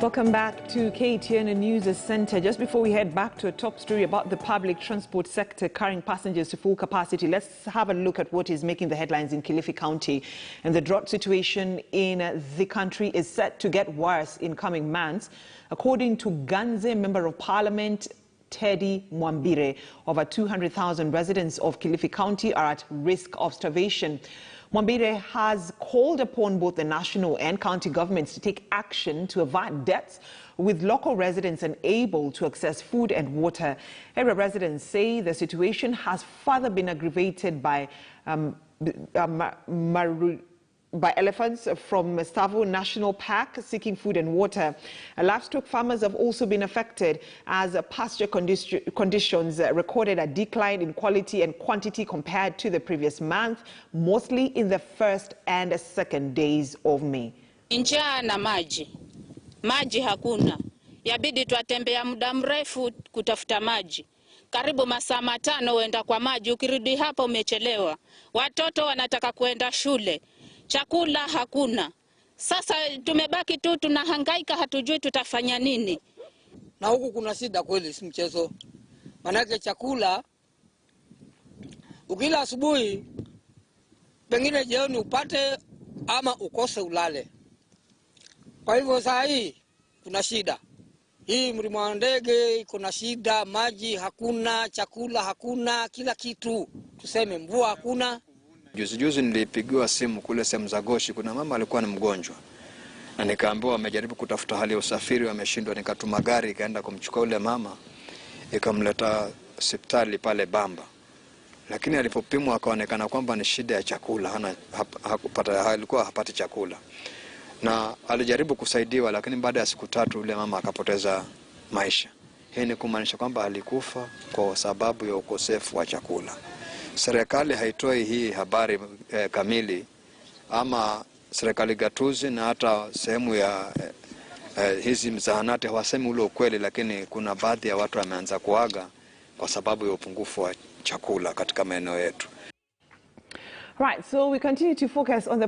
Welcome back to KTN News Center. Just before we head back to a top story about the public transport sector carrying passengers to full capacity, let's have a look at what is making the headlines in Kilifi County. And the drought situation in the country is set to get worse in coming months. According to Ganze Member of Parliament Teddy Mwambire, over 200,000 residents of Kilifi County are at risk of starvation. Mwambire has called upon both the national and county governments to take action to avert deaths, with local residents unable to access food and water. Area residents say the situation has further been aggravated by elephants from Tsavo National Park seeking food and water. Livestock farmers have also been affected as pasture conditions recorded a decline in quality and quantity compared to the previous month, mostly in the first and second days of May. Njaa na maji hakuna, yabidi tuatembea muda mrefu kutafuta maji. Karibu masaa matano uenda kwa maji, ukirudi hapa umechelewa. Watoto wanataka kuenda shule. Chakula hakuna. Sasa tumebaki tu tunahangaika, hatujui tutafanya nini. Na huku kuna shida kweli, si mchezo. Manake chakula ukila asubuhi pengine jioni upate ama ukose ulale. Kwa hivyo saa hii kuna shida. Hii mlima wa ndege kuna shida, maji hakuna, chakula hakuna, kila kitu. Tuseme mvua hakuna. Juzi nilipigiwa simu kule sehemu za Goshi, kuna mama alikuwa ni mgonjwa. Na nikaambiwa amejaribu kutafuta hali ya usafiri wameshindwa, nikatuma gari ikaenda kumchukua yule mama ikamleta hospitali pale Bamba. Lakini alipopimwa akaonekana kwamba ni shida ya chakula, alikuwa hapati chakula. Na alijaribu kusaidiwa, lakini baada ya siku 3 yule mama akapoteza maisha. Hii ni kumaanisha kwamba alikufa kwa sababu ya ukosefu wa chakula. Serikali haitoi hii habari kamili, ama serikali gatuzi na hata sehemu ya hizi mzahanati hawasemi ule ukweli, lakini kuna baadhi ya watu wameanza kuaga kwa sababu ya upungufu wa chakula katika maeneo yetu. Right, so we continue to focus on the